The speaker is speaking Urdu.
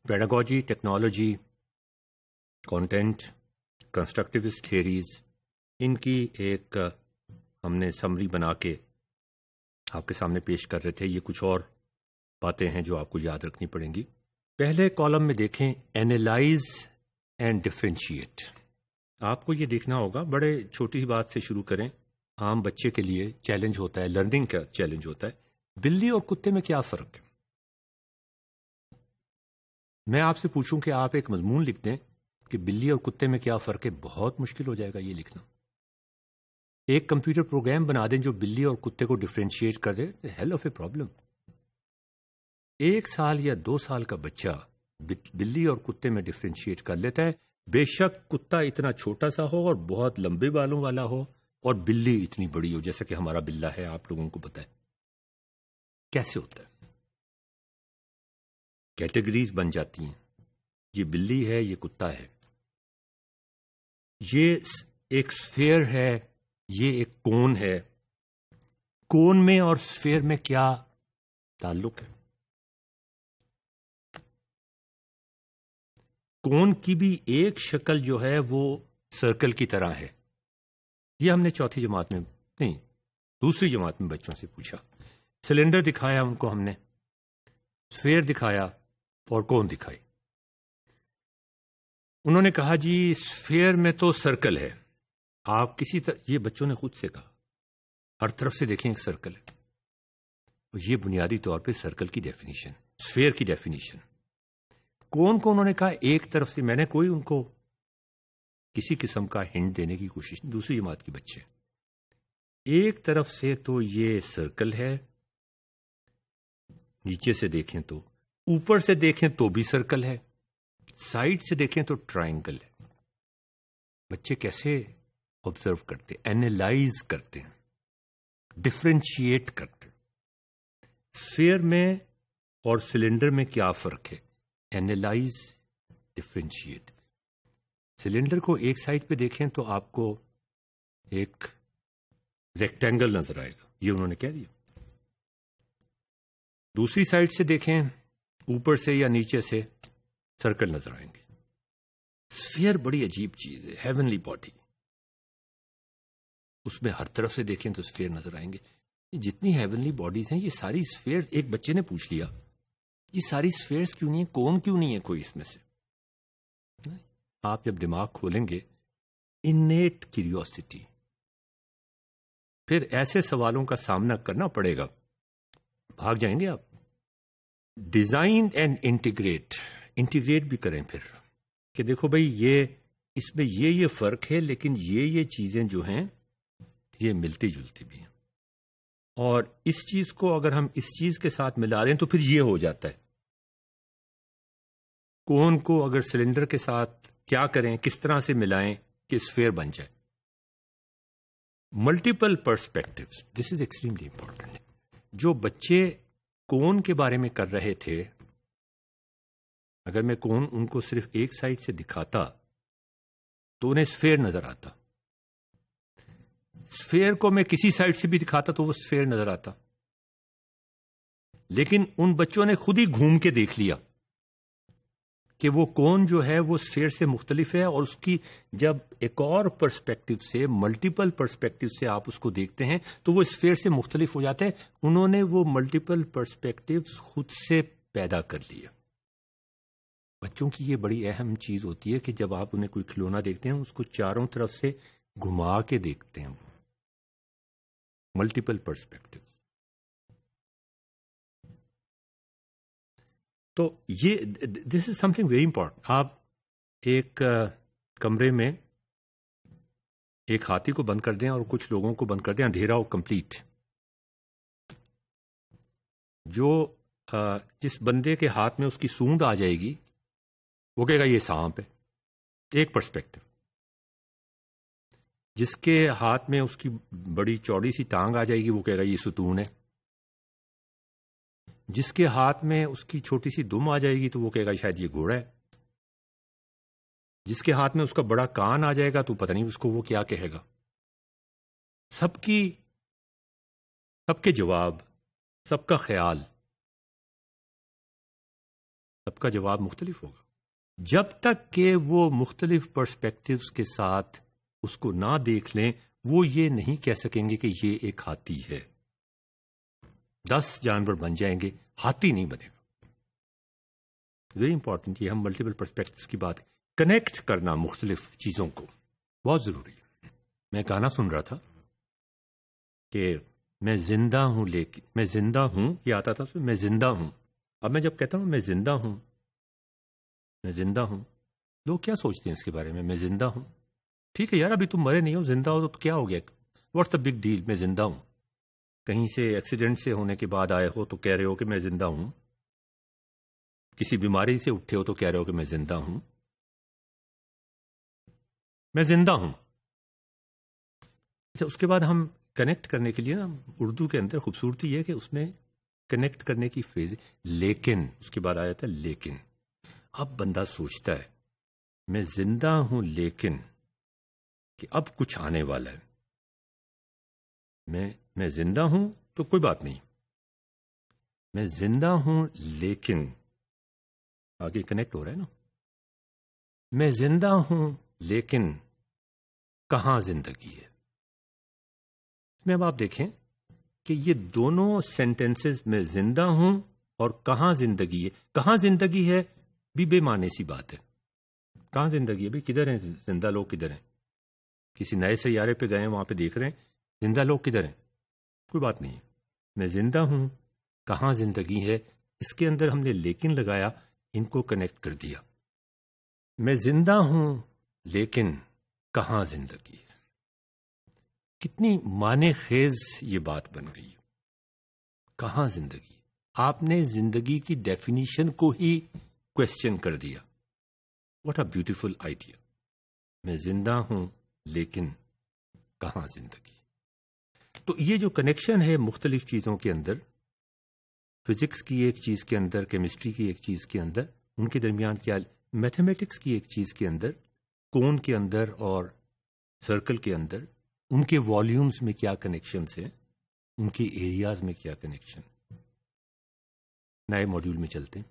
Pedagogy, technology, content, constructivist theories, ان کی ایک ہم نے سمری بنا کے آپ کے سامنے پیش کر رہے تھے. یہ کچھ اور باتیں ہیں جو آپ کو یاد رکھنی پڑیں گی. پہلے کالم میں دیکھیں اینالائز اینڈ ڈفرینشیٹ. آپ کو یہ دیکھنا ہوگا، بڑے چھوٹی سی بات سے شروع کریں. عام بچے کے لیے چیلنج ہوتا ہے، لرننگ کا چیلنج ہوتا ہے. بلی اور کتے میں کیا فرق ہے؟ میں آپ سے پوچھوں کہ آپ ایک مضمون لکھ دیں کہ بلی اور کتے میں کیا فرق ہے، بہت مشکل ہو جائے گا یہ لکھنا. ایک کمپیوٹر پروگرام بنا دیں جو بلی اور کتے کو ڈفرینشیٹ کر دے، ہیل آف اے پرابلم. 1 سال یا 2 سال کا بچہ بلی اور کتے میں ڈفرینشیٹ کر لیتا ہے، بے شک کتا اتنا چھوٹا سا ہو اور بہت لمبے بالوں والا ہو اور بلی اتنی بڑی ہو جیسا کہ ہمارا بلہ ہے. آپ لوگوں کو پتہ ہے کیسے ہوتا ہے. کیٹیگریز بن جاتی ہیں، یہ بلی ہے، یہ کتا ہے، یہ ایک سفیر ہے، یہ ایک کون ہے. کون میں اور سفیر میں کیا تعلق ہے؟ کون کی بھی ایک شکل جو ہے وہ سرکل کی طرح ہے. یہ ہم نے چوتھی جماعت میں نہیں، دوسری جماعت میں بچوں سے پوچھا. سلنڈر دکھایا ان کو ہم نے، سفیر دکھایا اور کون دکھائی. انہوں نے کہا جی سفیر میں تو سرکل ہے. آپ کسی طرح، یہ بچوں نے خود سے کہا، ہر طرف سے دیکھیں ایک سرکل ہے. یہ بنیادی طور پہ سرکل کی ڈیفینیشن، سفیر کی ڈیفینیشن. کون کو انہوں نے کہا ایک طرف سے. میں نے کوئی ان کو کسی قسم کا ہنٹ دینے کی کوشش نہیں. دوسری جماعت کے بچے ایک طرف سے تو یہ سرکل ہے، نیچے سے دیکھیں تو، اوپر سے دیکھیں تو بھی سرکل ہے، سائڈ سے دیکھیں تو ٹرائنگل ہے. بچے کیسے آبزرو کرتے، اینالائز کرتے ہیں، ڈفرینشیٹ کرتے. سفیر میں اور سلنڈر میں کیا فرق ہے؟ Analyse, differentiate. سلنڈر کو ایک سائڈ پہ دیکھیں تو آپ کو ایک ریکٹینگل نظر آئے گا، یہ انہوں نے کہہ دیا. دوسری سائڈ سے دیکھیں، اوپر سے یا نیچے سے سرکل نظر آئیں گے. سفیر بڑی عجیب چیز ہے، ہیونلی باڈی. اس میں ہر طرف سے دیکھیں تو سفیر نظر آئیں گے. یہ جتنی ہیونلی باڈیز ہیں یہ ساری سفیر. ایک بچے نے پوچھ لیا یہ ساری سفیرز کیوں نہیں ہے، کون کیوں نہیں ہے کوئی اس میں سے؟ آپ جب دماغ کھولیں گے، انیٹ کیوریوسٹی، پھر ایسے سوالوں کا سامنا کرنا پڑے گا، بھاگ جائیں گے آپ. ڈیزائن اینڈ انٹیگریٹ بھی کریں پھر کہ دیکھو بھائی یہ اس میں یہ فرق ہے، لیکن یہ چیزیں جو ہیں یہ ملتی جلتی بھی ہیں. اور اس چیز کو اگر ہم اس چیز کے ساتھ ملا دیں تو پھر یہ ہو جاتا ہے. کون کو اگر سلنڈر کے ساتھ کیا کریں، کس طرح سے ملائیں کہ سفیر بن جائے. Multiple perspectives, this is extremely important. جو بچے کون کے بارے میں کر رہے تھے، اگر میں کون ان کو صرف ایک سائڈ سے دکھاتا تو انہیں سفیر نظر آتا. سفیر کو میں کسی سائڈ سے بھی دکھاتا تو وہ سفیر نظر آتا. لیکن ان بچوں نے خود ہی گھوم کے دیکھ لیا کہ وہ کون جو ہے وہ سفیر سے مختلف ہے، اور اس کی جب ایک اور پرسپیکٹو سے، ملٹیپل پرسپیکٹو سے آپ اس کو دیکھتے ہیں تو وہ سفیر سے مختلف ہو جاتے ہیں. انہوں نے وہ ملٹیپل پرسپیکٹوز خود سے پیدا کر لیا. بچوں کی یہ بڑی اہم چیز ہوتی ہے کہ جب آپ انہیں کوئی کھلونا دیکھتے ہیں اس کو چاروں طرف سے گھما کے دیکھتے ہیں. وہ ملٹیپل پرسپیکٹو. تو یہ دس از سم تھنگ ویری امپورٹنٹ. آپ ایک کمرے میں ایک ہاتھی کو بند کر دیں اور کچھ لوگوں کو بند کر دیں، اندھیرا ہو کمپلیٹ. جو جس بندے کے ہاتھ میں اس کی سونڈ آ جائے گی وہ کہے گا یہ سانپ ہے، ایک پرسپیکٹو. جس کے ہاتھ میں اس کی بڑی چوڑی سی ٹانگ آ جائے گی وہ کہے گا یہ ستون ہے. جس کے ہاتھ میں اس کی چھوٹی سی دم آ جائے گی تو وہ کہے گا شاید یہ گھوڑا ہے. جس کے ہاتھ میں اس کا بڑا کان آ جائے گا تو پتہ نہیں اس کو وہ کیا کہے گا. سب کے جواب، سب کا خیال، سب سب کا جواب مختلف ہوگا. جب تک کہ وہ مختلف پرسپیکٹیوز کے ساتھ اس کو نہ دیکھ لیں وہ یہ نہیں کہہ سکیں گے کہ یہ ایک ہاتھی ہے. 10 جانور بن جائیں گے, ہاتھی نہیں بنے گا. ویری امپورٹنٹ, یہ ہم ملٹیپل پرسپیکٹیوز کی بات, کنیکٹ کرنا مختلف چیزوں کو بہت ضروری ہے. میں گانا سن رہا تھا کہ میں زندہ ہوں, لیکن میں زندہ ہوں, یہ آتا تھا میں زندہ ہوں. اب میں جب کہتا ہوں میں زندہ ہوں, میں زندہ ہوں, لوگ کیا سوچتے ہیں اس کے بارے میں؟ میں زندہ ہوں, ٹھیک ہے یار, ابھی تم مرے نہیں ہو, زندہ ہو تو کیا ہو گیا, واٹس دا بگ ڈیل, میں زندہ ہوں. کہیں سے ایکسیڈنٹ سے ہونے کے بعد آئے ہو تو کہہ رہے ہو کہ میں زندہ ہوں, کسی بیماری سے اٹھے ہو تو کہہ رہے ہو کہ میں زندہ ہوں. میں زندہ ہوں. اچھا, اس کے بعد ہم کنیکٹ کرنے کے لیے نا, اردو کے اندر خوبصورتی یہ کہ اس میں کنیکٹ کرنے کی فریز لیکن, اس کے بعد آیا تھا لیکن. اب بندہ سوچتا ہے میں زندہ ہوں لیکن کہ اب کچھ آنے والا ہے. میں زندہ ہوں تو کوئی بات نہیں, میں زندہ ہوں لیکن, آگے کنیکٹ ہو رہا ہے نا, میں زندہ ہوں لیکن کہاں زندگی ہے. اس میں اب آپ دیکھیں کہ یہ دونوں سینٹینسز, میں زندہ ہوں اور کہاں زندگی ہے. کہاں زندگی ہے بھی بے معنی سی بات ہے. کہاں زندگی ہے بھی, کدھر ہیں زندہ لوگ, کدھر ہیں؟ کسی نئے سیارے پہ گئے ہیں, وہاں پہ دیکھ رہے ہیں زندہ لوگ کدھر ہیں؟ کوئی بات نہیں ہے. میں زندہ ہوں, کہاں زندگی ہے, اس کے اندر ہم نے لیکن لگایا, ان کو کنیکٹ کر دیا. میں زندہ ہوں لیکن کہاں زندگی ہے. کتنی معنی خیز یہ بات بن گئی. کہاں زندگی؟ آپ نے زندگی کی ڈیفینیشن کو ہی کوشچن کر دیا. What a beautiful idea. میں زندہ ہوں لیکن کہاں زندگی. تو یہ جو کنیکشن ہے مختلف چیزوں کے اندر, فزکس کی ایک چیز کے اندر, کیمسٹری کی ایک چیز کے اندر, ان کے درمیان کیا, میتھمیٹکس کی ایک چیز کے اندر, کون کے اندر اور سرکل کے اندر, ان کے والیومز میں کیا کنیکشنز ہیں, ان کے ایریاز میں کیا کنیکشن. نئے ماڈیول میں چلتے ہیں.